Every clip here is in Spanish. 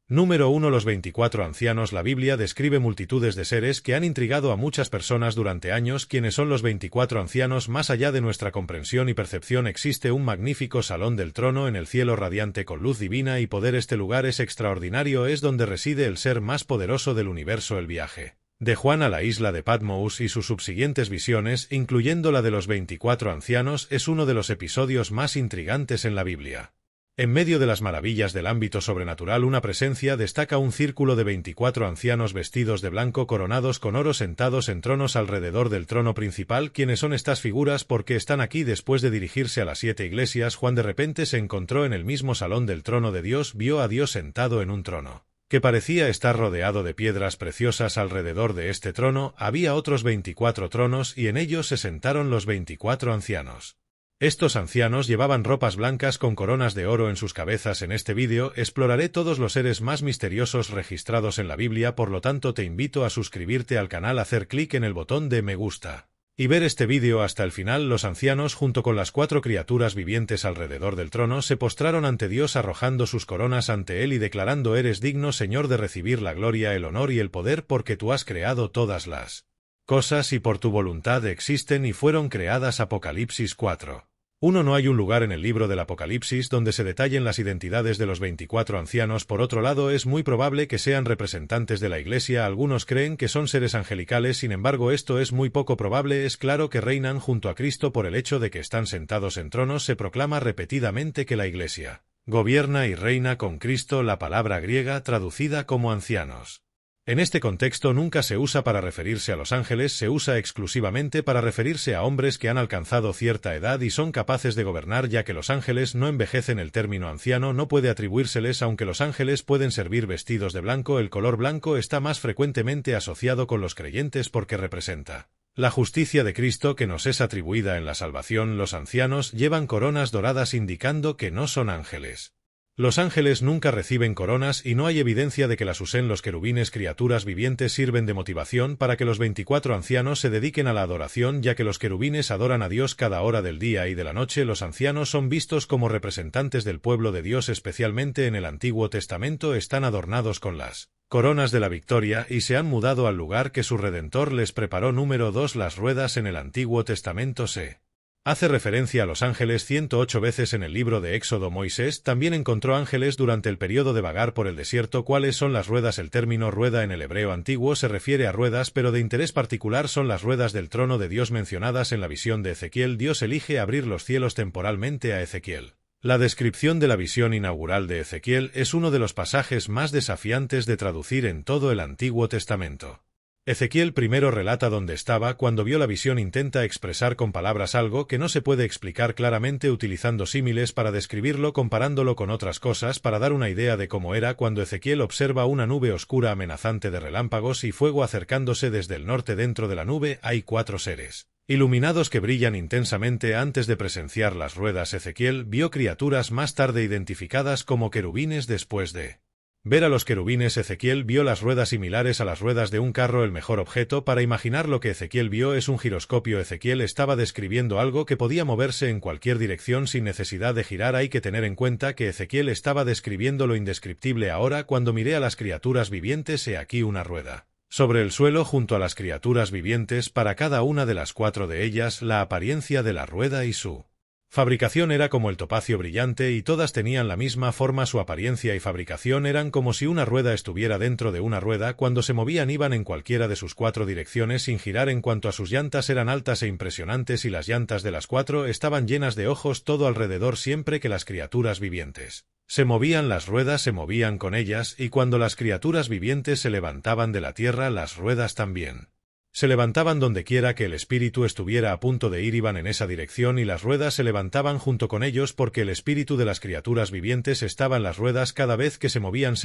Número 1. Los 24 ancianos. La Biblia describe multitudes de seres que han intrigado a muchas personas durante años. ¿Quiénes son los 24 ancianos? Más allá de nuestra comprensión y percepción existe un magnífico salón del trono en el cielo radiante con luz divina y poder. Este lugar es extraordinario, es donde reside el ser más poderoso del universo. El viaje de Juan a la isla de Patmos y sus subsiguientes visiones, incluyendo la de los 24 ancianos, es uno de los episodios más intrigantes en la Biblia. En medio de las maravillas del ámbito sobrenatural, una presencia destaca: un círculo de 24 ancianos vestidos de blanco, coronados con oro, sentados en tronos alrededor del trono principal. ¿Quiénes son estas figuras? ¿Por qué están aquí? Después de dirigirse a las 7 iglesias, Juan de repente se encontró en el mismo salón del trono de Dios. Vio a Dios sentado en un trono que parecía estar rodeado de piedras preciosas. Alrededor de este trono había otros 24 tronos y en ellos se sentaron los 24 ancianos. Estos ancianos llevaban ropas blancas con coronas de oro en sus cabezas. En este vídeo exploraré todos los seres más misteriosos registrados en la Biblia, por lo tanto te invito a suscribirte al canal, hacer clic en el botón de me gusta y ver este vídeo hasta el final. Los ancianos, junto con las 4 criaturas vivientes alrededor del trono, se postraron ante Dios arrojando sus coronas ante él y declarando: eres digno, Señor, de recibir la gloria, el honor y el poder, porque tú has creado todas las cosas y por tu voluntad existen y fueron creadas. Apocalipsis 4:1. No hay un lugar en el libro del Apocalipsis donde se detallen las identidades de los 24 ancianos. Por otro lado, es muy probable que sean representantes de la Iglesia. Algunos creen que son seres angelicales, sin embargo esto es muy poco probable. Es claro que reinan junto a Cristo por el hecho de que están sentados en tronos. Se proclama repetidamente que la Iglesia gobierna y reina con Cristo. La palabra griega traducida como ancianos en este contexto nunca se usa para referirse a los ángeles, se usa exclusivamente para referirse a hombres que han alcanzado cierta edad y son capaces de gobernar, ya que los ángeles no envejecen. El término anciano no puede atribuírseles, aunque los ángeles pueden servir vestidos de blanco. El color blanco está más frecuentemente asociado con los creyentes porque representa la justicia de Cristo que nos es atribuida en la salvación. Los ancianos llevan coronas doradas indicando que no son ángeles. Los ángeles nunca reciben coronas y no hay evidencia de que las usen. Los querubines, criaturas vivientes, sirven de motivación para que los 24 ancianos se dediquen a la adoración, ya que los querubines adoran a Dios cada hora del día y de la noche. Los ancianos son vistos como representantes del pueblo de Dios, especialmente en el Antiguo Testamento. Están adornados con las coronas de la victoria y se han mudado al lugar que su Redentor les preparó. Número 2. Las ruedas. En el Antiguo Testamento se hace referencia a los ángeles 108 veces en el libro de Éxodo. Moisés también encontró ángeles durante el periodo de vagar por el desierto. ¿Cuáles son las ruedas? El término rueda en el hebreo antiguo se refiere a ruedas, pero de interés particular son las ruedas del trono de Dios mencionadas en la visión de Ezequiel. Dios elige abrir los cielos temporalmente a Ezequiel. La descripción de la visión inaugural de Ezequiel es uno de los pasajes más desafiantes de traducir en todo el Antiguo Testamento. Ezequiel primero relata dónde estaba cuando vio la visión. Intenta expresar con palabras algo que no se puede explicar claramente, utilizando símiles para describirlo, comparándolo con otras cosas para dar una idea de cómo era. Cuando Ezequiel observa una nube oscura amenazante de relámpagos y fuego acercándose desde el norte, dentro de la nube hay 4 seres iluminados que brillan intensamente. Antes de presenciar las ruedas, Ezequiel vio criaturas más tarde identificadas como querubines. Después de ver a los querubines, Ezequiel vio las ruedas similares a las ruedas de un carro. El mejor objeto para imaginar lo que Ezequiel vio es un giroscopio. Ezequiel estaba describiendo algo que podía moverse en cualquier dirección sin necesidad de girar. Hay que tener en cuenta que Ezequiel estaba describiendo lo indescriptible. Ahora, cuando miré a las criaturas vivientes, he aquí una rueda sobre el suelo junto a las criaturas vivientes. Para cada una de las 4 de ellas, la apariencia de la rueda y su fabricación era como el topacio brillante y todas tenían la misma forma. Su apariencia y fabricación eran como si una rueda estuviera dentro de una rueda. Cuando se movían iban en cualquiera de sus 4 direcciones sin girar. En cuanto a sus llantas, eran altas e impresionantes y las llantas de las 4 estaban llenas de ojos todo alrededor. Siempre que las criaturas vivientes se movían, las ruedas se movían con ellas, y cuando las criaturas vivientes se levantaban de la tierra, las ruedas también se levantaban. Donde quiera que el espíritu estuviera a punto de ir, iban en esa dirección y las ruedas se levantaban junto con ellos, porque el espíritu de las criaturas vivientes estaba en las ruedas. Cada vez que se movían,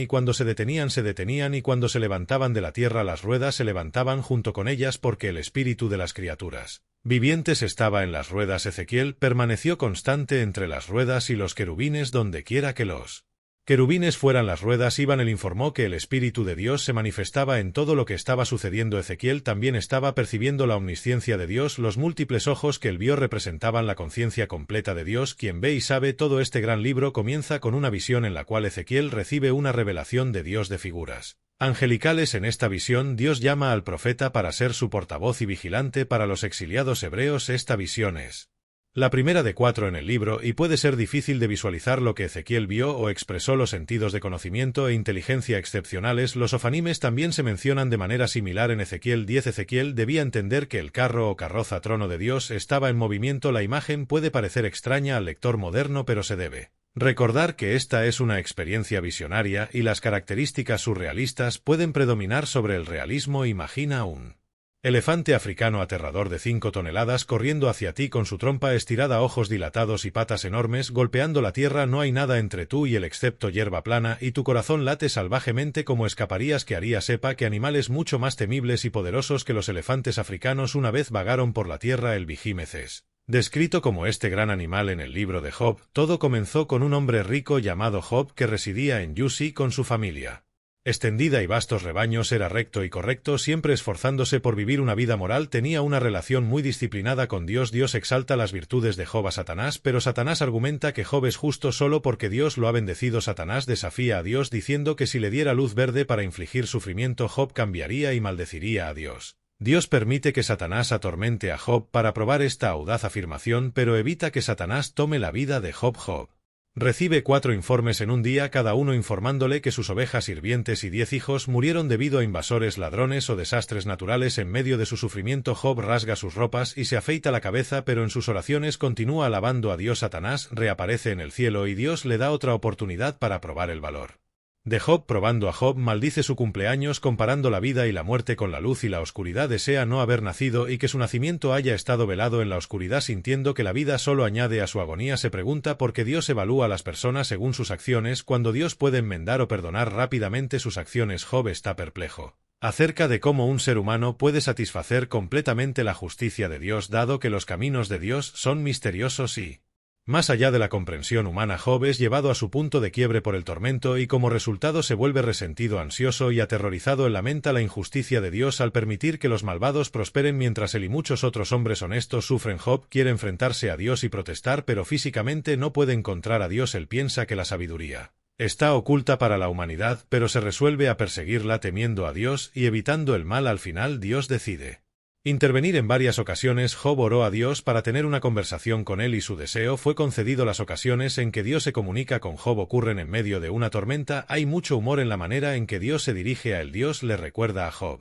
y cuando se detenían, y cuando se levantaban de la tierra, las ruedas se levantaban junto con ellas, porque el espíritu de las criaturas vivientes estaba en las ruedas. Ezequiel permaneció constante entre las ruedas y los querubines donde quiera que los Querubines fueran las ruedas. Iván le informó que el Espíritu de Dios se manifestaba en todo lo que estaba sucediendo. Ezequiel también estaba percibiendo la omnisciencia de Dios. Los múltiples ojos que él vio representaban la conciencia completa de Dios, quien ve y sabe todo. Este gran libro comienza con una visión en la cual Ezequiel recibe una revelación de Dios de figuras angelicales. En esta visión, Dios llama al profeta para ser su portavoz y vigilante para los exiliados hebreos. Esta visión es la primera de 4 en el libro y puede ser difícil de visualizar lo que Ezequiel vio o expresó. Los sentidos de conocimiento e inteligencia excepcionales. Los ofanímes también se mencionan de manera similar en Ezequiel 10. Ezequiel debía entender que el carro o carroza trono de Dios estaba en movimiento. La imagen puede parecer extraña al lector moderno, pero se debe recordar que esta es una experiencia visionaria y las características surrealistas pueden predominar sobre el realismo. Imagina un elefante africano aterrador de 5 toneladas corriendo hacia ti con su trompa estirada, ojos dilatados y patas enormes, golpeando la tierra. No hay nada entre tú y él excepto hierba plana, y tu corazón late salvajemente como escaparías. Que haría sepa que animales mucho más temibles y poderosos que los elefantes africanos una vez vagaron por la tierra. El Vigímeces, descrito como este gran animal en el libro de Job. Todo comenzó con un hombre rico llamado Job que residía en Yusi con su familia extendida y vastos rebaños. Era recto y correcto, siempre esforzándose por vivir una vida moral. Tenía una relación muy disciplinada con Dios. Dios exalta las virtudes de Job a Satanás, pero Satanás argumenta que Job es justo solo porque Dios lo ha bendecido. Satanás desafía a Dios diciendo que si le diera luz verde para infligir sufrimiento, Job cambiaría y maldeciría a Dios. Dios permite que Satanás atormente a Job para probar esta audaz afirmación, pero evita que Satanás tome la vida de Job. Job recibe 4 informes en un día, cada uno informándole que sus ovejas sirvientes y 10 hijos murieron debido a invasores, ladrones o desastres naturales. En medio de su sufrimiento, Job rasga sus ropas y se afeita la cabeza, pero en sus oraciones continúa alabando a Dios. Satanás reaparece en el cielo y Dios le da otra oportunidad para probar el valor de Job. Probando a Job, maldice su cumpleaños comparando la vida y la muerte con la luz y la oscuridad. Desea no haber nacido y que su nacimiento haya estado velado en la oscuridad, sintiendo que la vida solo añade a su agonía. Se pregunta por qué Dios evalúa a las personas según sus acciones, cuando Dios puede enmendar o perdonar rápidamente sus acciones. Job está perplejo acerca de cómo un ser humano puede satisfacer completamente la justicia de Dios, dado que los caminos de Dios son misteriosos y más allá de la comprensión humana. Job es llevado a su punto de quiebre por el tormento y como resultado se vuelve resentido, ansioso y aterrorizado. Él lamenta la injusticia de Dios al permitir que los malvados prosperen mientras él y muchos otros hombres honestos sufren. Job quiere enfrentarse a Dios y protestar, pero físicamente no puede encontrar a Dios. Él piensa que la sabiduría está oculta para la humanidad, pero se resuelve a perseguirla temiendo a Dios y evitando el mal. Al final Dios decide intervenir en varias ocasiones. Job oró a Dios para tener una conversación con él y su deseo fue concedido. Las ocasiones en que Dios se comunica con Job ocurren en medio de una tormenta. Hay mucho humor en la manera en que Dios se dirige a él. Dios le recuerda a Job,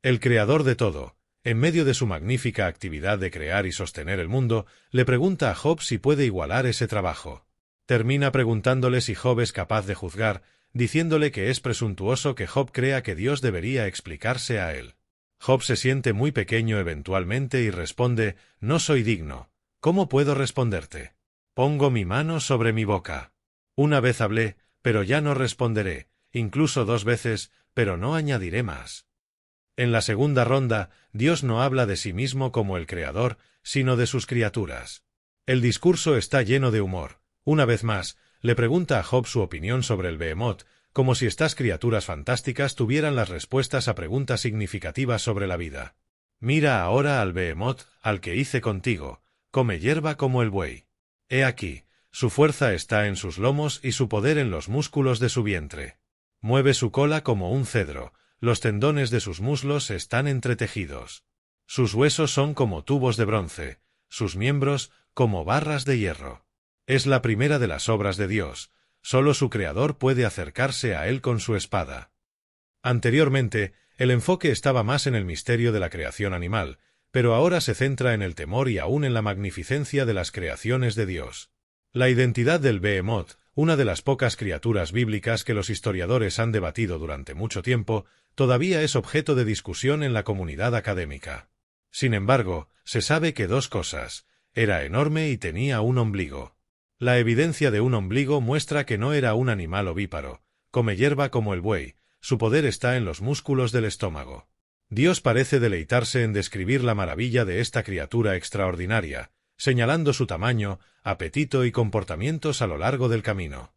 el creador de todo. En medio de su magnífica actividad de crear y sostener el mundo, le pregunta a Job si puede igualar ese trabajo. Termina preguntándole si Job es capaz de juzgar, diciéndole que es presuntuoso que Job crea que Dios debería explicarse a él. Job se siente muy pequeño eventualmente y responde: no soy digno. ¿Cómo puedo responderte? Pongo mi mano sobre mi boca. Una vez hablé, pero ya no responderé, incluso 2 veces, pero no añadiré más. En la segunda ronda, Dios no habla de sí mismo como el Creador, sino de sus criaturas. El discurso está lleno de humor. Una vez más, le pregunta a Job su opinión sobre el Behemoth, como si estas criaturas fantásticas tuvieran las respuestas a preguntas significativas sobre la vida. Mira ahora al Behemoth, al que hice contigo, come hierba como el buey. He aquí, su fuerza está en sus lomos y su poder en los músculos de su vientre. Mueve su cola como un cedro, los tendones de sus muslos están entretejidos. Sus huesos son como tubos de bronce, sus miembros como barras de hierro. Es la primera de las obras de Dios. Solo su creador puede acercarse a él con su espada. Anteriormente, el enfoque estaba más en el misterio de la creación animal, pero ahora se centra en el temor y aún en la magnificencia de las creaciones de Dios. La identidad del Behemoth, una de las pocas criaturas bíblicas que los historiadores han debatido durante mucho tiempo, todavía es objeto de discusión en la comunidad académica. Sin embargo, se sabe que 2 cosas: era enorme y tenía un ombligo. La evidencia de un ombligo muestra que no era un animal ovíparo, come hierba como el buey, su poder está en los músculos del estómago. Dios parece deleitarse en describir la maravilla de esta criatura extraordinaria, señalando su tamaño, apetito y comportamientos a lo largo del camino.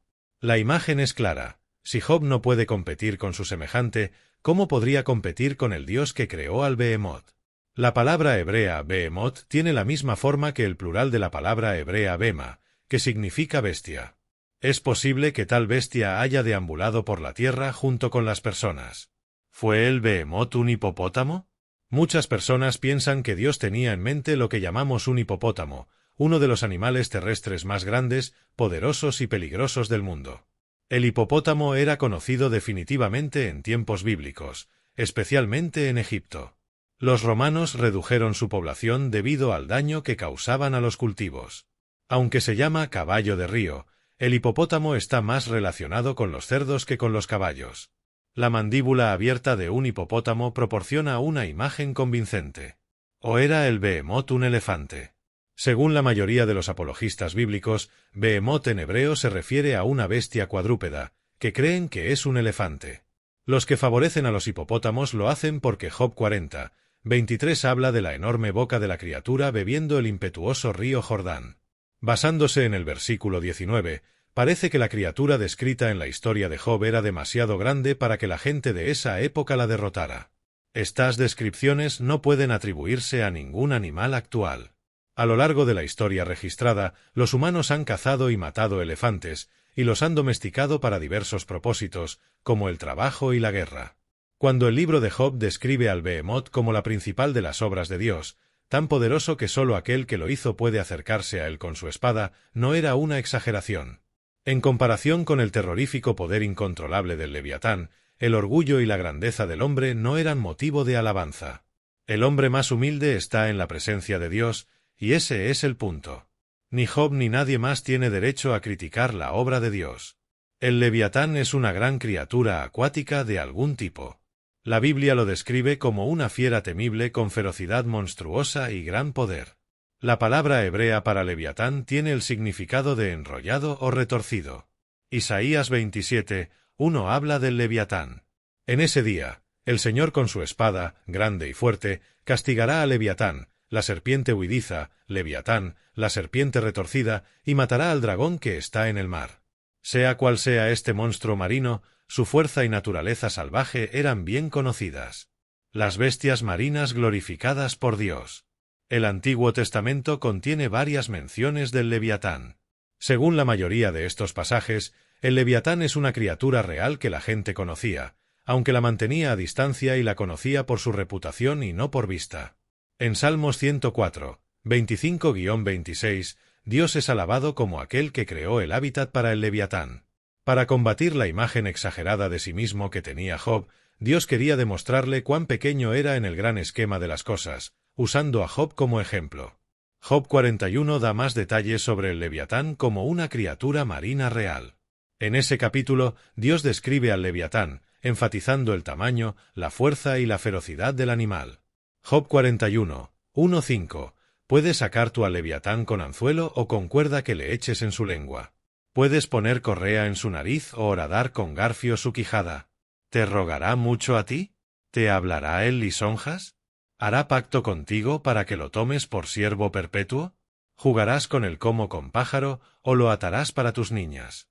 La imagen es clara. Si Job no puede competir con su semejante, ¿cómo podría competir con el Dios que creó al Behemoth? La palabra hebrea Behemoth tiene la misma forma que el plural de la palabra hebrea Bema, que significa bestia. Es posible que tal bestia haya deambulado por la tierra junto con las personas. ¿Fue el Behemoth un hipopótamo? Muchas personas piensan que Dios tenía en mente lo que llamamos un hipopótamo, uno de los animales terrestres más grandes, poderosos y peligrosos del mundo. El hipopótamo era conocido definitivamente en tiempos bíblicos, especialmente en Egipto. Los romanos redujeron su población debido al daño que causaban a los cultivos. Aunque se llama caballo de río, el hipopótamo está más relacionado con los cerdos que con los caballos. La mandíbula abierta de un hipopótamo proporciona una imagen convincente. ¿O era el Behemoth un elefante? Según la mayoría de los apologistas bíblicos, Behemoth en hebreo se refiere a una bestia cuadrúpeda, que creen que es un elefante. Los que favorecen a los hipopótamos lo hacen porque Job 40:23 habla de la enorme boca de la criatura bebiendo el impetuoso río Jordán. Basándose en el versículo 19, parece que la criatura descrita en la historia de Job era demasiado grande para que la gente de esa época la derrotara. Estas descripciones no pueden atribuirse a ningún animal actual. A lo largo de la historia registrada, los humanos han cazado y matado elefantes, y los han domesticado para diversos propósitos, como el trabajo y la guerra. Cuando el libro de Job describe al Behemoth como la principal de las obras de Dios, tan poderoso que sólo aquel que lo hizo puede acercarse a él con su espada, no era una exageración. En comparación con el terrorífico poder incontrolable del Leviatán, el orgullo y la grandeza del hombre no eran motivo de alabanza. El hombre más humilde está en la presencia de Dios, y ese es el punto. Ni Job ni nadie más tiene derecho a criticar la obra de Dios. El Leviatán es una gran criatura acuática de algún tipo. La Biblia lo describe como una fiera temible con ferocidad monstruosa y gran poder. La palabra hebrea para Leviatán tiene el significado de enrollado o retorcido. Isaías 27:1 habla del Leviatán. En ese día, el Señor con su espada, grande y fuerte, castigará a Leviatán, la serpiente huidiza, Leviatán, la serpiente retorcida, y matará al dragón que está en el mar. Sea cual sea este monstruo marino, su fuerza y naturaleza salvaje eran bien conocidas. Las bestias marinas glorificadas por Dios. El Antiguo Testamento contiene varias menciones del Leviatán. Según la mayoría de estos pasajes, el Leviatán es una criatura real que la gente conocía, aunque la mantenía a distancia y la conocía por su reputación y no por vista. En Salmos 104:25-26, Dios es alabado como aquel que creó el hábitat para el Leviatán. Para combatir la imagen exagerada de sí mismo que tenía Job, Dios quería demostrarle cuán pequeño era en el gran esquema de las cosas, usando a Job como ejemplo. Job 41 da más detalles sobre el Leviatán como una criatura marina real. En ese capítulo, Dios describe al Leviatán, enfatizando el tamaño, la fuerza y la ferocidad del animal. Job 41:1-5. Puedes sacar tú al Leviatán con anzuelo o con cuerda que le eches en su lengua. Puedes poner correa en su nariz o horadar con garfio su quijada. ¿Te rogará mucho a ti? ¿Te hablará él lisonjas? ¿Hará pacto contigo para que lo tomes por siervo perpetuo? ¿Jugarás con él como con pájaro o lo atarás para tus niñas?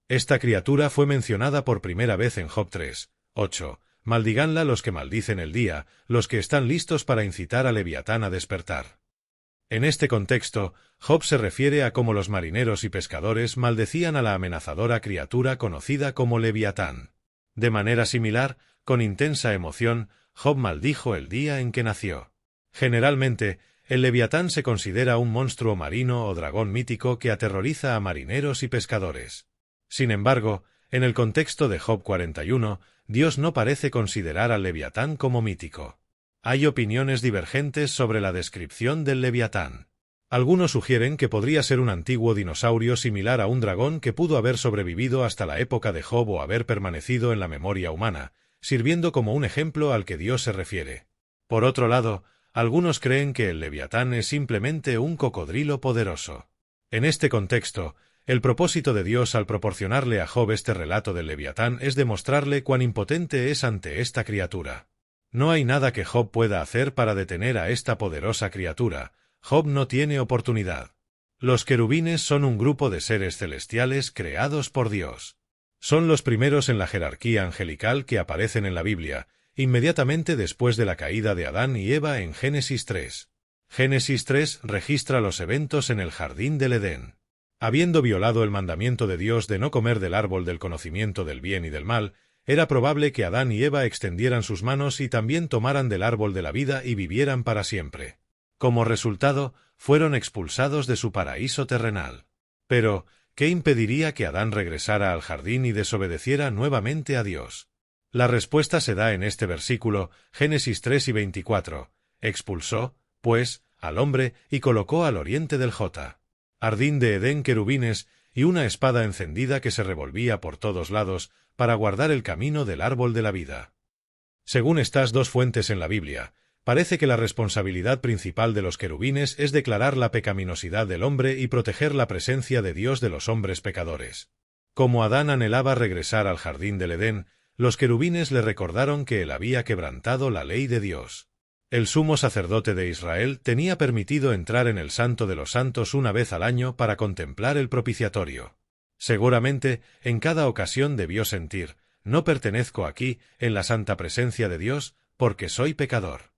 Esta criatura fue mencionada por primera vez en Job 3:8. Maldiganla los que maldicen el día, los que están listos para incitar a Leviatán a despertar. En este contexto, Job se refiere a cómo los marineros y pescadores maldecían a la amenazadora criatura conocida como Leviatán. De manera similar, con intensa emoción, Job maldijo el día en que nació. Generalmente, el Leviatán se considera un monstruo marino o dragón mítico que aterroriza a marineros y pescadores. Sin embargo, en el contexto de Job 41, Dios no parece considerar al Leviatán como mítico. Hay opiniones divergentes sobre la descripción del Leviatán. Algunos sugieren que podría ser un antiguo dinosaurio similar a un dragón que pudo haber sobrevivido hasta la época de Job o haber permanecido en la memoria humana, sirviendo como un ejemplo al que Dios se refiere. Por otro lado, algunos creen que el Leviatán es simplemente un cocodrilo poderoso. En este contexto, el propósito de Dios al proporcionarle a Job este relato del Leviatán es demostrarle cuán impotente es ante esta criatura. No hay nada que Job pueda hacer para detener a esta poderosa criatura. Job no tiene oportunidad. Los querubines son un grupo de seres celestiales creados por Dios. Son los primeros en la jerarquía angelical que aparecen en la Biblia, inmediatamente después de la caída de Adán y Eva en Génesis 3. Génesis 3 registra los eventos en el jardín del Edén. Habiendo violado el mandamiento de Dios de no comer del árbol del conocimiento del bien y del mal, era probable que Adán y Eva extendieran sus manos y también tomaran del árbol de la vida y vivieran para siempre. Como resultado, fueron expulsados de su paraíso terrenal. Pero, ¿qué impediría que Adán regresara al jardín y desobedeciera nuevamente a Dios? La respuesta se da en este versículo, Génesis 3 y 24. Expulsó, pues, al hombre y colocó al oriente del jardín de Edén querubines y una espada encendida que se revolvía por todos lados para guardar el camino del árbol de la vida. Según estas dos fuentes en la Biblia, parece que la responsabilidad principal de los querubines es declarar la pecaminosidad del hombre y proteger la presencia de Dios de los hombres pecadores. Como Adán anhelaba regresar al jardín del Edén, los querubines le recordaron que él había quebrantado la ley de Dios. El sumo sacerdote de Israel tenía permitido entrar en el Santo de los Santos una vez al año para contemplar el propiciatorio. Seguramente, en cada ocasión debió sentir, no pertenezco aquí, en la santa presencia de Dios, porque soy pecador.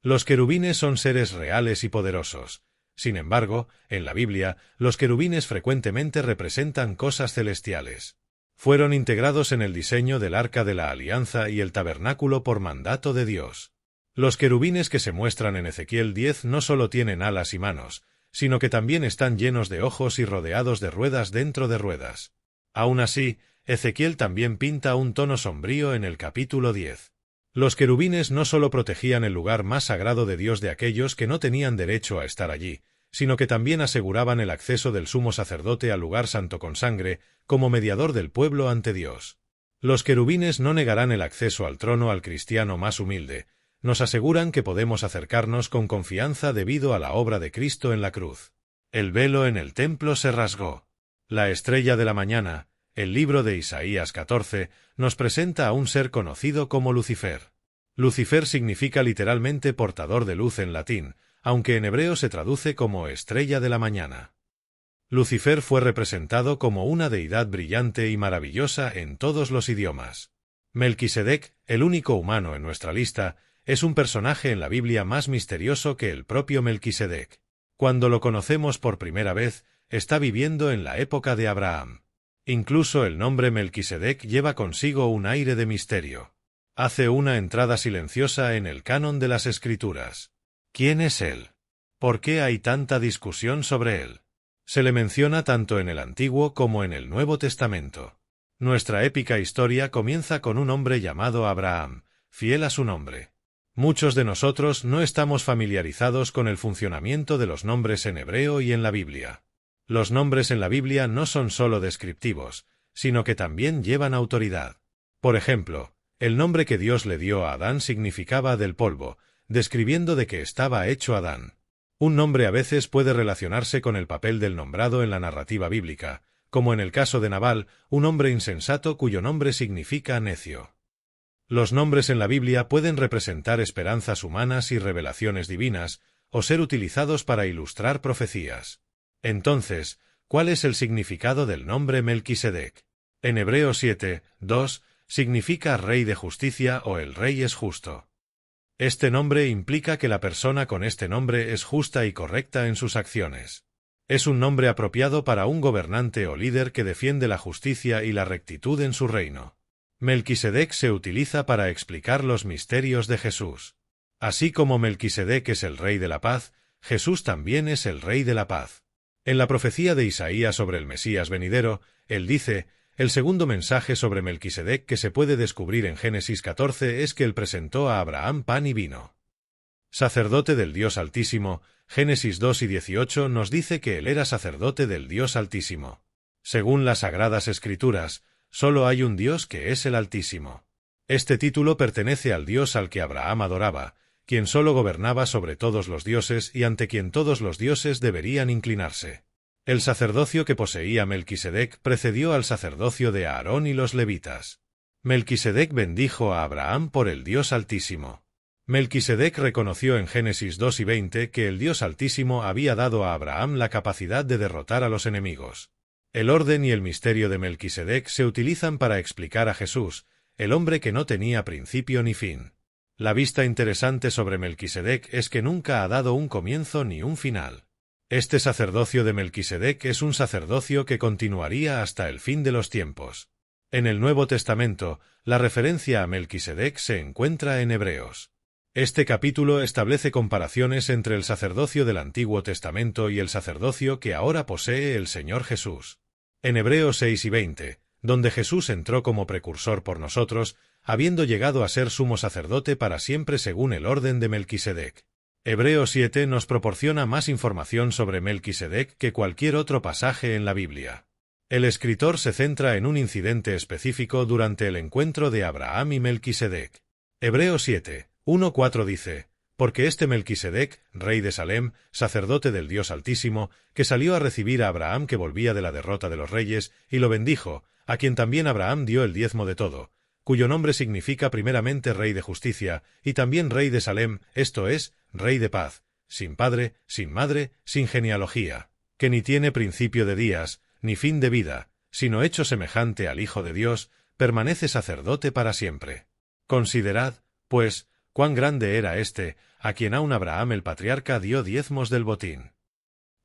Los querubines son seres reales y poderosos. Sin embargo, en la Biblia, los querubines frecuentemente representan cosas celestiales. Fueron integrados en el diseño del Arca de la Alianza y el Tabernáculo por mandato de Dios. Los querubines que se muestran en Ezequiel 10 no solo tienen alas y manos, sino que también están llenos de ojos y rodeados de ruedas dentro de ruedas. Aún así, Ezequiel también pinta un tono sombrío en el capítulo 10. Los querubines no solo protegían el lugar más sagrado de Dios de aquellos que no tenían derecho a estar allí, sino que también aseguraban el acceso del sumo sacerdote al lugar santo con sangre, como mediador del pueblo ante Dios. Los querubines no negarán el acceso al trono al cristiano más humilde. Nos aseguran que podemos acercarnos con confianza debido a la obra de Cristo en la cruz. El velo en el templo se rasgó. La estrella de la mañana, el libro de Isaías 14, nos presenta a un ser conocido como Lucifer. Lucifer significa literalmente portador de luz en latín, aunque en hebreo se traduce como estrella de la mañana. Lucifer fue representado como una deidad brillante y maravillosa en todos los idiomas. Melquisedec, el único humano en nuestra lista, es un personaje en la Biblia más misterioso que el propio Melquisedec. Cuando lo conocemos por primera vez, está viviendo en la época de Abraham. Incluso el nombre Melquisedec lleva consigo un aire de misterio. Hace una entrada silenciosa en el canon de las Escrituras. ¿Quién es él? ¿Por qué hay tanta discusión sobre él? Se le menciona tanto en el Antiguo como en el Nuevo Testamento. Nuestra épica historia comienza con un hombre llamado Abraham, fiel a su nombre. Muchos de nosotros no estamos familiarizados con el funcionamiento de los nombres en hebreo y en la Biblia. Los nombres en la Biblia no son solo descriptivos, sino que también llevan autoridad. Por ejemplo, el nombre que Dios le dio a Adán significaba del polvo, describiendo de qué estaba hecho Adán. Un nombre a veces puede relacionarse con el papel del nombrado en la narrativa bíblica, como en el caso de Nabal, un hombre insensato cuyo nombre significa necio. Los nombres en la Biblia pueden representar esperanzas humanas y revelaciones divinas, o ser utilizados para ilustrar profecías. Entonces, ¿cuál es el significado del nombre Melquisedec? En Hebreos 7, 2, significa Rey de Justicia o el Rey es justo. Este nombre implica que la persona con este nombre es justa y correcta en sus acciones. Es un nombre apropiado para un gobernante o líder que defiende la justicia y la rectitud en su reino. Melquisedec se utiliza para explicar los misterios de Jesús. Así como Melquisedec es el Rey de la Paz, Jesús también es el Rey de la Paz. En la profecía de Isaías sobre el Mesías venidero, él dice, el segundo mensaje sobre Melquisedec que se puede descubrir en Génesis 14 es que él presentó a Abraham pan y vino. Sacerdote del Dios Altísimo, Génesis 2 y 18 nos dice que él era sacerdote del Dios Altísimo. Según las Sagradas Escrituras, solo hay un Dios que es el Altísimo. Este título pertenece al Dios al que Abraham adoraba, quien solo gobernaba sobre todos los dioses y ante quien todos los dioses deberían inclinarse. El sacerdocio que poseía Melquisedec precedió al sacerdocio de Aarón y los levitas. Melquisedec bendijo a Abraham por el Dios Altísimo. Melquisedec reconoció en Génesis 2 y 20 que el Dios Altísimo había dado a Abraham la capacidad de derrotar a los enemigos. El orden y el misterio de Melquisedec se utilizan para explicar a Jesús, el hombre que no tenía principio ni fin. La vista interesante sobre Melquisedec es que nunca ha dado un comienzo ni un final. Este sacerdocio de Melquisedec es un sacerdocio que continuaría hasta el fin de los tiempos. En el Nuevo Testamento, la referencia a Melquisedec se encuentra en Hebreos. Este capítulo establece comparaciones entre el sacerdocio del Antiguo Testamento y el sacerdocio que ahora posee el Señor Jesús. En Hebreos 6 y 20, donde Jesús entró como precursor por nosotros, habiendo llegado a ser sumo sacerdote para siempre según el orden de Melquisedec. Hebreos 7 nos proporciona más información sobre Melquisedec que cualquier otro pasaje en la Biblia. El escritor se centra en un incidente específico durante el encuentro de Abraham y Melquisedec. Hebreos 7, 1-4 dice: porque este Melquisedec, rey de Salem, sacerdote del Dios Altísimo, que salió a recibir a Abraham que volvía de la derrota de los reyes, y lo bendijo, a quien también Abraham dio el diezmo de todo, cuyo nombre significa primeramente rey de justicia, y también rey de Salem, esto es, rey de paz, sin padre, sin madre, sin genealogía, que ni tiene principio de días, ni fin de vida, sino hecho semejante al Hijo de Dios, permanece sacerdote para siempre. Considerad, pues, cuán grande era éste, a quien aun Abraham el patriarca dio diezmos del botín.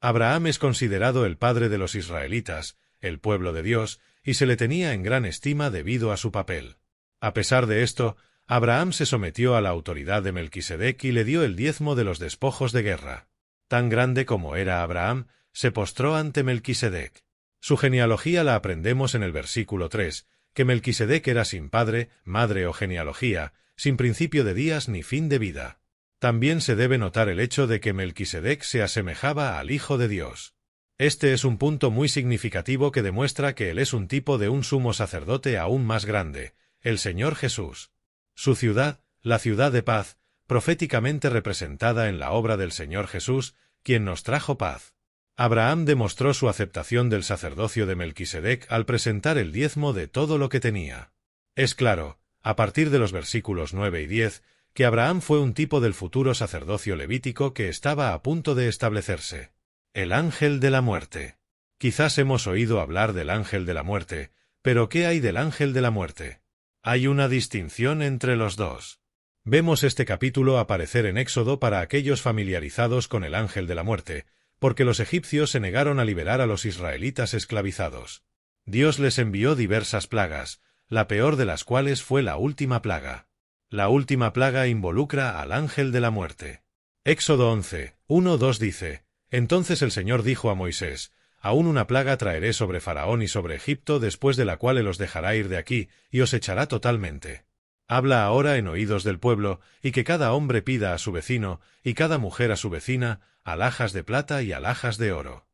Abraham es considerado el padre de los israelitas, el pueblo de Dios, y se le tenía en gran estima debido a su papel. A pesar de esto, Abraham se sometió a la autoridad de Melquisedec y le dio el diezmo de los despojos de guerra. Tan grande como era Abraham, se postró ante Melquisedec. Su genealogía la aprendemos en el versículo 3, que Melquisedec era sin padre, madre o genealogía, sin principio de días ni fin de vida. También se debe notar el hecho de que Melquisedec se asemejaba al Hijo de Dios. Este es un punto muy significativo que demuestra que él es un tipo de un sumo sacerdote aún más grande, el Señor Jesús. Su ciudad, la ciudad de paz, proféticamente representada en la obra del Señor Jesús, quien nos trajo paz. Abraham demostró su aceptación del sacerdocio de Melquisedec al presentar el diezmo de todo lo que tenía. Es claro, a partir de los versículos 9 y 10, que Abraham fue un tipo del futuro sacerdocio levítico que estaba a punto de establecerse. El ángel de la muerte. Quizás hemos oído hablar del ángel de la muerte, pero ¿qué hay del ángel de la muerte? Hay una distinción entre los dos. Vemos este capítulo aparecer en Éxodo para aquellos familiarizados con el ángel de la muerte, porque los egipcios se negaron a liberar a los israelitas esclavizados. Dios les envió diversas plagas, la peor de las cuales fue la última plaga. La última plaga involucra al ángel de la muerte. Éxodo 11, 1-2 dice: entonces el Señor dijo a Moisés: aún una plaga traeré sobre Faraón y sobre Egipto, después de la cual él os dejará ir de aquí, y os echará totalmente. Habla ahora en oídos del pueblo, y que cada hombre pida a su vecino, y cada mujer a su vecina, alhajas de plata y alhajas de oro.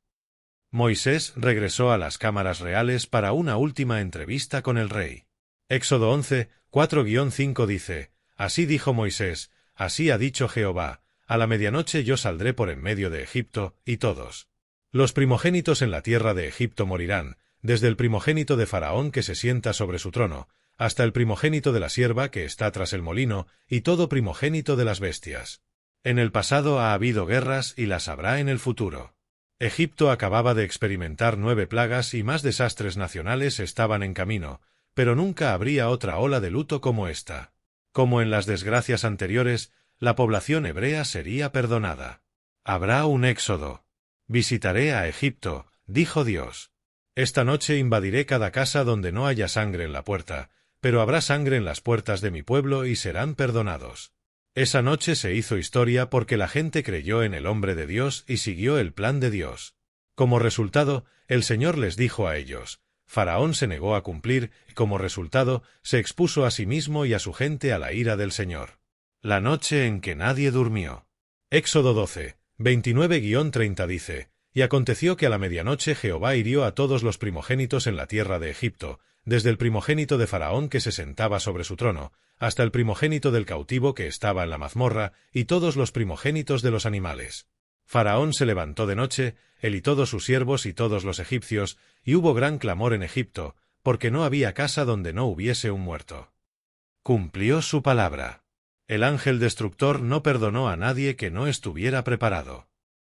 Moisés regresó a las cámaras reales para una última entrevista con el rey. Éxodo 11, 4-5 dice: así dijo Moisés, así ha dicho Jehová, a la medianoche yo saldré por en medio de Egipto, y todos los primogénitos en la tierra de Egipto morirán, desde el primogénito de Faraón que se sienta sobre su trono, hasta el primogénito de la sierva que está tras el molino, y todo primogénito de las bestias. En el pasado ha habido guerras y las habrá en el futuro. Egipto acababa de experimentar 9 plagas y más desastres nacionales estaban en camino, pero nunca habría otra ola de luto como esta. Como en las desgracias anteriores, la población hebrea sería perdonada. Habrá un éxodo. Visitaré a Egipto, dijo Dios. Esta noche invadiré cada casa donde no haya sangre en la puerta, pero habrá sangre en las puertas de mi pueblo y serán perdonados. Esa noche se hizo historia porque la gente creyó en el hombre de Dios y siguió el plan de Dios. Como resultado, el Señor les dijo a ellos: Faraón se negó a cumplir, y como resultado, se expuso a sí mismo y a su gente a la ira del Señor. La noche en que nadie durmió. Éxodo 12, 29-30 dice: y aconteció que a la medianoche Jehová hirió a todos los primogénitos en la tierra de Egipto, desde el primogénito de Faraón que se sentaba sobre su trono, hasta el primogénito del cautivo que estaba en la mazmorra, y todos los primogénitos de los animales. Faraón se levantó de noche, él y todos sus siervos y todos los egipcios, y hubo gran clamor en Egipto, porque no había casa donde no hubiese un muerto. Cumplió su palabra. El ángel destructor no perdonó a nadie que no estuviera preparado.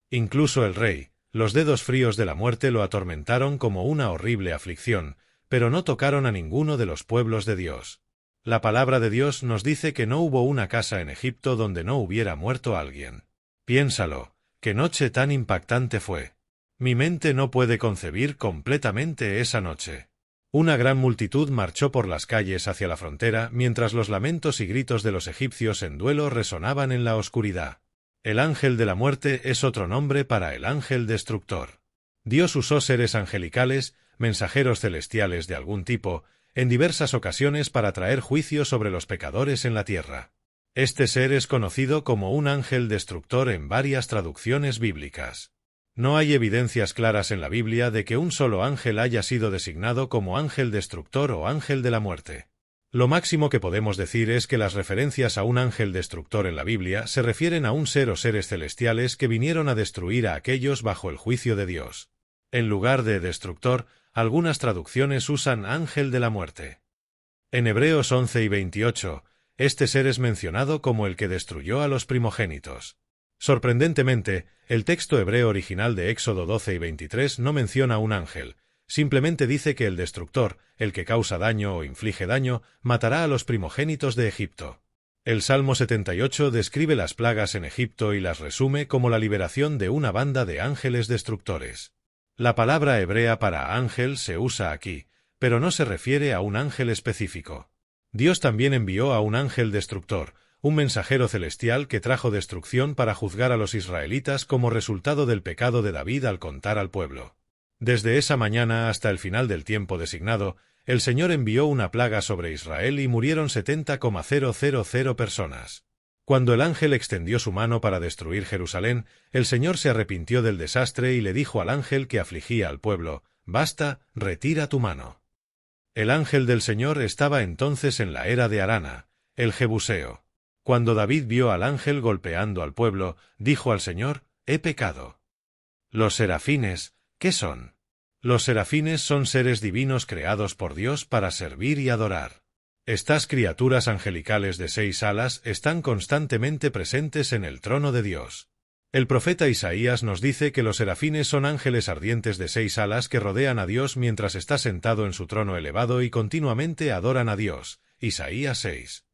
Incluso el rey, los dedos fríos de la muerte lo atormentaron como una horrible aflicción, pero no tocaron a ninguno de los pueblos de Dios. La palabra de Dios nos dice que no hubo una casa en Egipto donde no hubiera muerto alguien. Piénsalo, qué noche tan impactante fue. Mi mente no puede concebir completamente esa noche. Una gran multitud marchó por las calles hacia la frontera mientras los lamentos y gritos de los egipcios en duelo resonaban en la oscuridad. El ángel de la muerte es otro nombre para el ángel destructor. Dios usó seres angelicales, mensajeros celestiales de algún tipo, en diversas ocasiones para traer juicio sobre los pecadores en la tierra. Este ser es conocido como un ángel destructor en varias traducciones bíblicas. No hay evidencias claras en la Biblia de que un solo ángel haya sido designado como ángel destructor o ángel de la muerte. Lo máximo que podemos decir es que las referencias a un ángel destructor en la Biblia se refieren a un ser o seres celestiales que vinieron a destruir a aquellos bajo el juicio de Dios. En lugar de destructor, algunas traducciones usan ángel de la muerte. En Hebreos 11 y 28, este ser es mencionado como el que destruyó a los primogénitos. Sorprendentemente, el texto hebreo original de Éxodo 12 y 23 no menciona un ángel, simplemente dice que el destructor, el que causa daño o inflige daño, matará a los primogénitos de Egipto. El Salmo 78 describe las plagas en Egipto y las resume como la liberación de una banda de ángeles destructores. La palabra hebrea para ángel se usa aquí, pero no se refiere a un ángel específico. Dios también envió a un ángel destructor, un mensajero celestial que trajo destrucción para juzgar a los israelitas como resultado del pecado de David al contar al pueblo. Desde esa mañana hasta el final del tiempo designado, el Señor envió una plaga sobre Israel y murieron 70,000 personas. Cuando el ángel extendió su mano para destruir Jerusalén, el Señor se arrepintió del desastre y le dijo al ángel que afligía al pueblo: «Basta, retira tu mano». El ángel del Señor estaba entonces en la era de Arana, el Jebuseo. Cuando David vio al ángel golpeando al pueblo, dijo al Señor: «He pecado». Los serafines, ¿qué son? Los serafines son seres divinos creados por Dios para servir y adorar. Estas criaturas angelicales de 6 alas están constantemente presentes en el trono de Dios. El profeta Isaías nos dice que los serafines son ángeles ardientes de 6 alas que rodean a Dios mientras está sentado en su trono elevado y continuamente adoran a Dios. Isaías 6.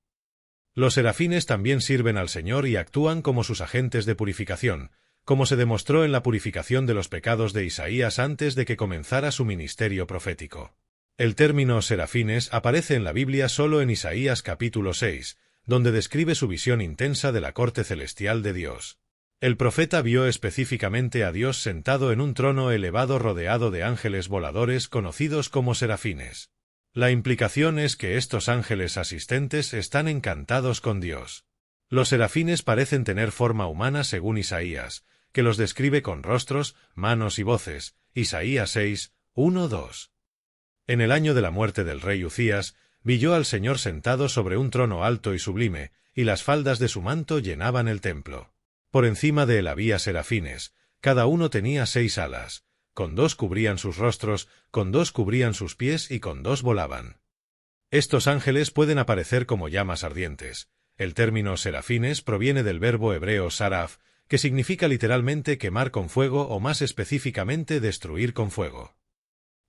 Los serafines también sirven al Señor y actúan como sus agentes de purificación, como se demostró en la purificación de los pecados de Isaías antes de que comenzara su ministerio profético. El término serafines aparece en la Biblia solo en Isaías capítulo 6, donde describe su visión intensa de la corte celestial de Dios. El profeta vio específicamente a Dios sentado en un trono elevado rodeado de ángeles voladores conocidos como serafines. La implicación es que estos ángeles asistentes están encantados con Dios. Los serafines parecen tener forma humana según Isaías, que los describe con rostros, manos y voces. Isaías 6, 1-2. En el año de la muerte del rey Uzías, vi yo al Señor sentado sobre un trono alto y sublime, y las faldas de su manto llenaban el templo. Por encima de él había serafines, cada uno tenía 6 alas, con 2 cubrían sus rostros, con 2 cubrían sus pies y con 2 volaban. Estos ángeles pueden aparecer como llamas ardientes. El término serafines proviene del verbo hebreo saraf, que significa literalmente quemar con fuego o más específicamente destruir con fuego.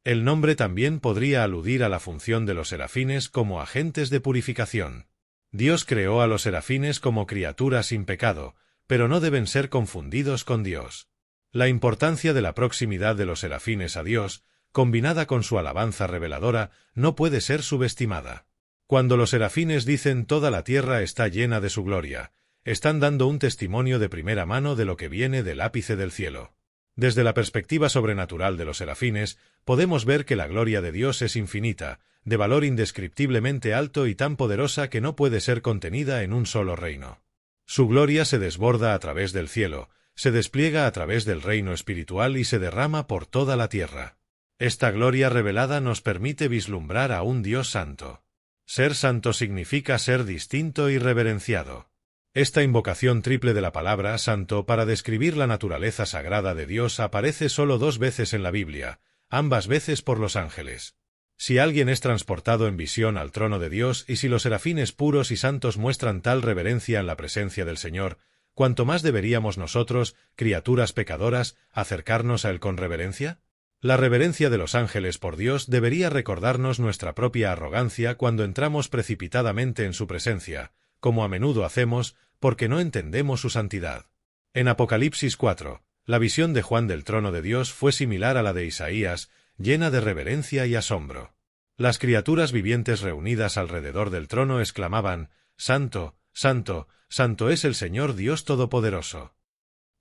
El nombre también podría aludir a la función de los serafines como agentes de purificación. Dios creó a los serafines como criaturas sin pecado, pero no deben ser confundidos con Dios. La importancia de la proximidad de los serafines a Dios, combinada con su alabanza reveladora, no puede ser subestimada. Cuando los serafines dicen «toda la tierra está llena de su gloria», están dando un testimonio de primera mano de lo que viene del ápice del cielo. Desde la perspectiva sobrenatural de los serafines, podemos ver que la gloria de Dios es infinita, de valor indescriptiblemente alto y tan poderosa que no puede ser contenida en un solo reino. Su gloria se desborda a través del cielo, se despliega a través del reino espiritual y se derrama por toda la tierra. Esta gloria revelada nos permite vislumbrar a un Dios santo. Ser santo significa ser distinto y reverenciado. Esta invocación triple de la palabra santo para describir la naturaleza sagrada de Dios aparece solo 2 veces en la Biblia, ambas veces por los ángeles. Si alguien es transportado en visión al trono de Dios y si los serafines puros y santos muestran tal reverencia en la presencia del Señor, ¿cuánto más deberíamos nosotros, criaturas pecadoras, acercarnos a Él con reverencia? La reverencia de los ángeles por Dios debería recordarnos nuestra propia arrogancia cuando entramos precipitadamente en su presencia, como a menudo hacemos, porque no entendemos su santidad. En Apocalipsis 4, la visión de Juan del trono de Dios fue similar a la de Isaías, llena de reverencia y asombro. Las criaturas vivientes reunidas alrededor del trono exclamaban: «Santo, santo, santo es el Señor Dios Todopoderoso».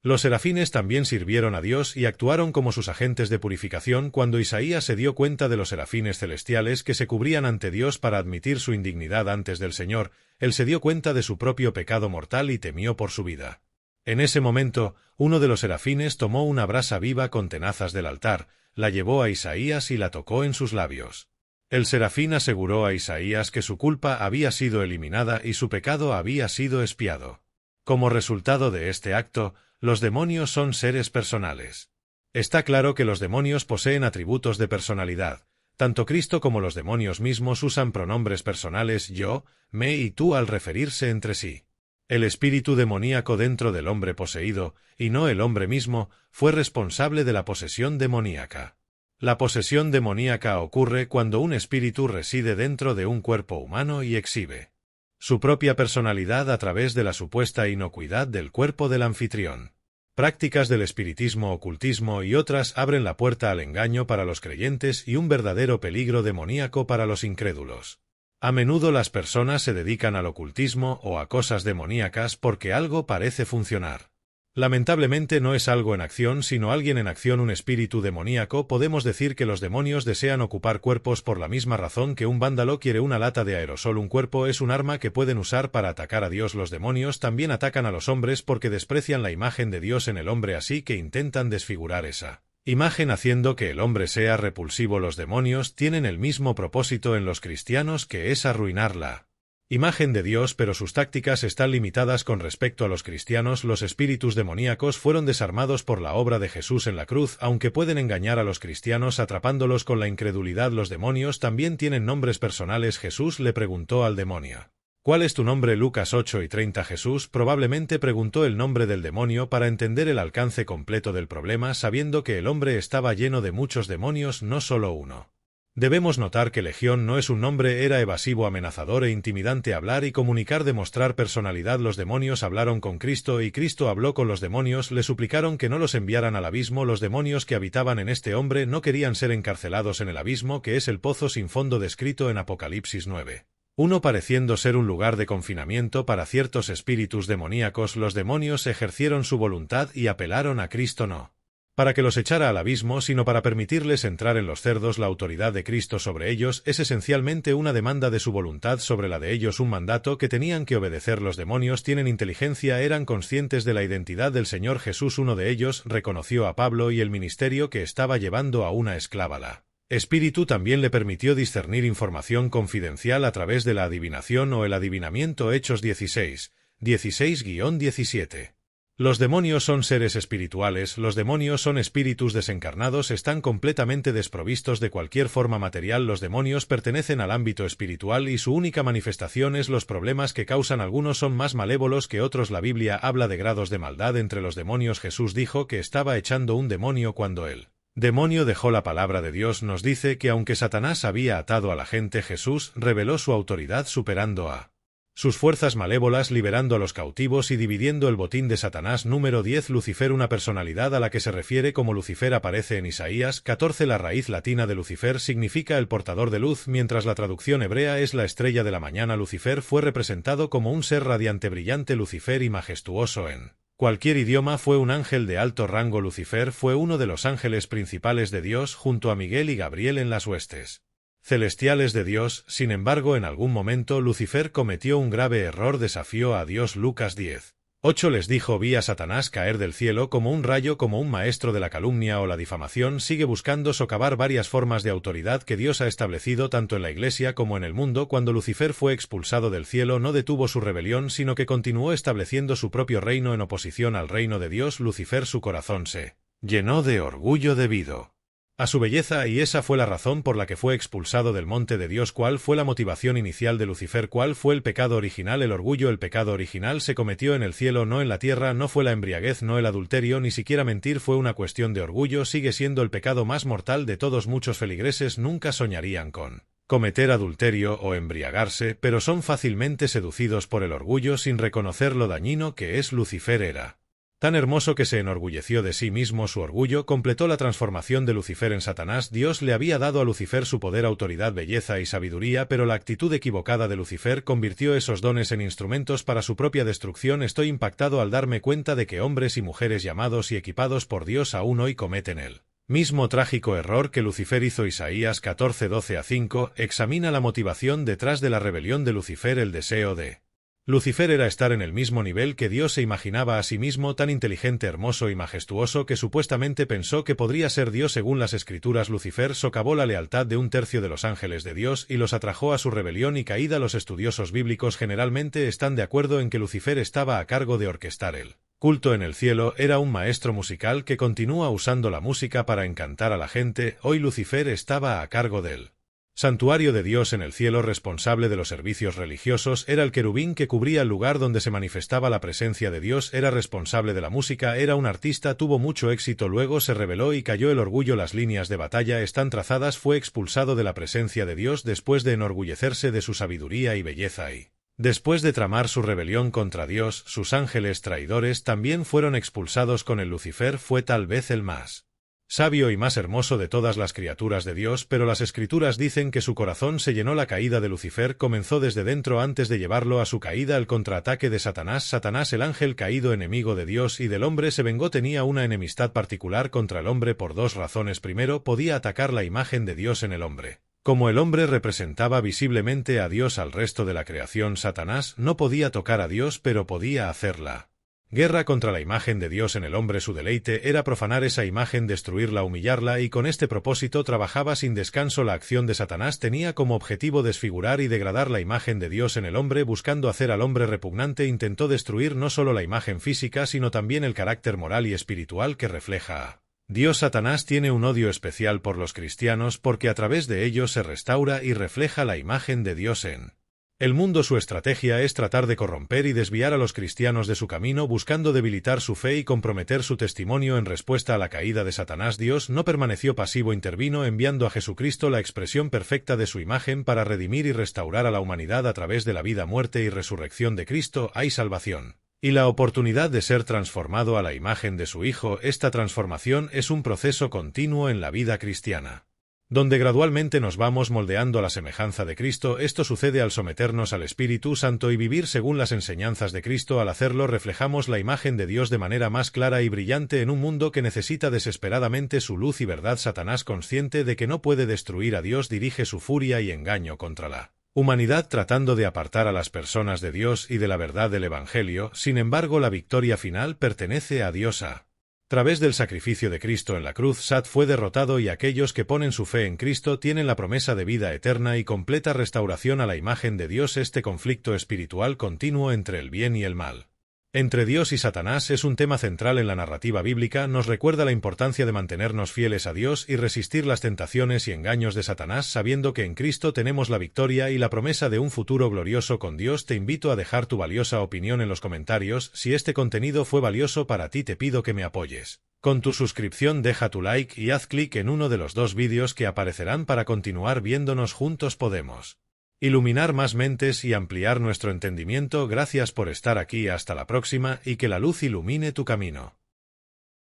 Los serafines también sirvieron a Dios y actuaron como sus agentes de purificación cuando Isaías se dio cuenta de los serafines celestiales que se cubrían ante Dios para admitir su indignidad antes del Señor. Él se dio cuenta de su propio pecado mortal y temió por su vida. En ese momento, uno de los serafines tomó una brasa viva con tenazas del altar, la llevó a Isaías y la tocó en sus labios. El serafín aseguró a Isaías que su culpa había sido eliminada y su pecado había sido expiado. Como resultado de este acto, los demonios son seres personales. Está claro que los demonios poseen atributos de personalidad. Tanto Cristo como los demonios mismos usan pronombres personales yo, me y tú al referirse entre sí. El espíritu demoníaco dentro del hombre poseído, y no el hombre mismo, fue responsable de la posesión demoníaca. La posesión demoníaca ocurre cuando un espíritu reside dentro de un cuerpo humano y exhibe su propia personalidad a través de la supuesta inocuidad del cuerpo del anfitrión. Prácticas del espiritismo, ocultismo y otras abren la puerta al engaño para los creyentes y un verdadero peligro demoníaco para los incrédulos. A menudo las personas se dedican al ocultismo o a cosas demoníacas porque algo parece funcionar. Lamentablemente no es algo en acción, sino alguien en acción, un espíritu demoníaco. Podemos decir que los demonios desean ocupar cuerpos por la misma razón que un vándalo quiere una lata de aerosol. Un cuerpo es un arma que pueden usar para atacar a Dios. Los demonios también atacan a los hombres porque desprecian la imagen de Dios en el hombre, así que intentan desfigurar esa imagen haciendo que el hombre sea repulsivo. Los demonios tienen el mismo propósito en los cristianos, que es arruinarla imagen de Dios, pero sus tácticas están limitadas con respecto a los cristianos. Los espíritus demoníacos fueron desarmados por la obra de Jesús en la cruz, aunque pueden engañar a los cristianos atrapándolos con la incredulidad. Los demonios también tienen nombres personales. Jesús le preguntó al demonio: ¿cuál es tu nombre? Lucas 8:30. Jesús probablemente preguntó el nombre del demonio para entender el alcance completo del problema, sabiendo que el hombre estaba lleno de muchos demonios, no solo uno. Debemos notar que Legión no es un nombre, era evasivo, amenazador e intimidante. Hablar y comunicar, demostrar personalidad. Los demonios hablaron con Cristo y Cristo habló con los demonios, le suplicaron que no los enviaran al abismo. Los demonios que habitaban en este hombre no querían ser encarcelados en el abismo, que es el pozo sin fondo descrito en Apocalipsis 9. Uno pareciendo ser un lugar de confinamiento para ciertos espíritus demoníacos. Los demonios ejercieron su voluntad y apelaron a Cristo no para que los echara al abismo, sino para permitirles entrar en los cerdos. La autoridad de Cristo sobre ellos es esencialmente una demanda de su voluntad sobre la de ellos, un mandato que tenían que obedecer. Los demonios tienen inteligencia, eran conscientes de la identidad del Señor Jesús. Uno de ellos reconoció a Pablo y el ministerio que estaba llevando a una esclava. La Espíritu también le permitió discernir información confidencial a través de la adivinación o el adivinamiento. Hechos 16:17. Los demonios son seres espirituales. Los demonios son espíritus desencarnados, están completamente desprovistos de cualquier forma material. Los demonios pertenecen al ámbito espiritual y su única manifestación es los problemas que causan. Algunos son más malévolos que otros. La Biblia habla de grados de maldad entre los demonios. Jesús dijo que estaba echando un demonio cuando el demonio dejó la palabra de Dios. Nos dice que aunque Satanás había atado a la gente, Jesús reveló su autoridad superando a sus fuerzas malévolas, liberando a los cautivos y dividiendo el botín de Satanás. Número 10. Lucifer, una personalidad a la que se refiere como Lucifer aparece en Isaías 14. La raíz latina de Lucifer significa el portador de luz, mientras la traducción hebrea es la estrella de la mañana. Lucifer fue representado como un ser radiante, brillante, Lucifer y majestuoso en cualquier idioma. Fue un ángel de alto rango. Lucifer fue uno de los ángeles principales de Dios junto a Miguel y Gabriel en las huestes celestiales de Dios. Sin embargo, en algún momento Lucifer cometió un grave error, desafió a Dios. Lucas 10:8 les dijo: vi a Satanás caer del cielo como un rayo, como un maestro de la calumnia o la difamación. Sigue buscando socavar varias formas de autoridad que Dios ha establecido tanto en la Iglesia como en el mundo. Cuando Lucifer fue expulsado del cielo, no detuvo su rebelión, sino que continuó estableciendo su propio reino en oposición al reino de Dios. Lucifer, su corazón se llenó de orgullo debido a su belleza, y esa fue la razón por la que fue expulsado del monte de Dios. ¿Cuál fue la motivación inicial de Lucifer? ¿Cuál fue el pecado original? El orgullo. El pecado original se cometió en el cielo, no en la tierra. No fue la embriaguez, no el adulterio, ni siquiera mentir. Fue una cuestión de orgullo. Sigue siendo el pecado más mortal de todos. Muchos feligreses nunca soñarían con cometer adulterio o embriagarse, pero son fácilmente seducidos por el orgullo sin reconocer lo dañino que es. Lucifer era tan hermoso que se enorgulleció de sí mismo. Su orgullo completó la transformación de Lucifer en Satanás. Dios le había dado a Lucifer su poder, autoridad, belleza y sabiduría, pero la actitud equivocada de Lucifer convirtió esos dones en instrumentos para su propia destrucción. Estoy impactado al darme cuenta de que hombres y mujeres llamados y equipados por Dios aún hoy cometen el mismo trágico error que Lucifer hizo. Isaías 14, 12-5 examina la motivación detrás de la rebelión de Lucifer. El deseo de Lucifer era estar en el mismo nivel que Dios. Se imaginaba a sí mismo tan inteligente, hermoso y majestuoso que supuestamente pensó que podría ser Dios. Según las Escrituras, Lucifer socavó la lealtad de un tercio de los ángeles de Dios y los atrajo a su rebelión y caída. Los estudiosos bíblicos generalmente están de acuerdo en que Lucifer estaba a cargo de orquestar el culto en el cielo. Era un maestro musical que continúa usando la música para encantar a la gente. Hoy Lucifer estaba a cargo del santuario de Dios en el cielo, responsable de los servicios religiosos. Era el querubín que cubría el lugar donde se manifestaba la presencia de Dios. Era responsable de la música. Era un artista. Tuvo mucho éxito. Luego se rebeló y cayó el orgullo. Las líneas de batalla están trazadas. Fue expulsado de la presencia de Dios después de enorgullecerse de su sabiduría y belleza, y después de tramar su rebelión contra Dios, sus ángeles traidores también fueron expulsados con él. Lucifer fue tal vez el más sabio y más hermoso de todas las criaturas de Dios, pero las Escrituras dicen que su corazón se llenó. La caída de Lucifer comenzó desde dentro antes de llevarlo a su caída. El contraataque de Satanás. Satanás, el ángel caído, enemigo de Dios y del hombre, se vengó. Tenía una enemistad particular contra el hombre por dos razones. Primero, podía atacar la imagen de Dios en el hombre. Como el hombre representaba visiblemente a Dios al resto de la creación, Satanás no podía tocar a Dios, pero podía hacerla guerra contra la imagen de Dios en el hombre. Su deleite era profanar esa imagen, destruirla, humillarla, y con este propósito trabajaba sin descanso. La acción de Satanás tenía como objetivo desfigurar y degradar la imagen de Dios en el hombre, buscando hacer al hombre repugnante. Intentó destruir no solo la imagen física, sino también el carácter moral y espiritual que refleja a Dios. Satanás tiene un odio especial por los cristianos porque a través de ellos se restaura y refleja la imagen de Dios en el mundo. Su estrategia es tratar de corromper y desviar a los cristianos de su camino, buscando debilitar su fe y comprometer su testimonio. En respuesta a la caída de Satanás, Dios no permaneció pasivo, intervino enviando a Jesucristo, la expresión perfecta de su imagen, para redimir y restaurar a la humanidad. A través de la vida, muerte y resurrección de Cristo hay salvación y la oportunidad de ser transformado a la imagen de su Hijo. Esta transformación es un proceso continuo en la vida cristiana, donde gradualmente nos vamos moldeando a la semejanza de Cristo. Esto sucede al someternos al Espíritu Santo y vivir según las enseñanzas de Cristo. Al hacerlo, reflejamos la imagen de Dios de manera más clara y brillante en un mundo que necesita desesperadamente su luz y verdad. Satanás, consciente de que no puede destruir a Dios, dirige su furia y engaño contra la humanidad, tratando de apartar a las personas de Dios y de la verdad del Evangelio. Sin embargo, la victoria final pertenece a Dios. A través del sacrificio de Cristo en la cruz, Sat fue derrotado y aquellos que ponen su fe en Cristo tienen la promesa de vida eterna y completa restauración a la imagen de Dios. Este conflicto espiritual continuo entre el bien y el mal, entre Dios y Satanás, es un tema central en la narrativa bíblica. Nos recuerda la importancia de mantenernos fieles a Dios y resistir las tentaciones y engaños de Satanás, sabiendo que en Cristo tenemos la victoria y la promesa de un futuro glorioso con Dios. Te invito a dejar tu valiosa opinión en los comentarios. Si este contenido fue valioso para ti, te pido que me apoyes con tu suscripción. Deja tu like y haz clic en uno de los dos vídeos que aparecerán para continuar viéndonos juntos. Podemos iluminar más mentes y ampliar nuestro entendimiento. Gracias por estar aquí. Hasta la próxima, y que la luz ilumine tu camino.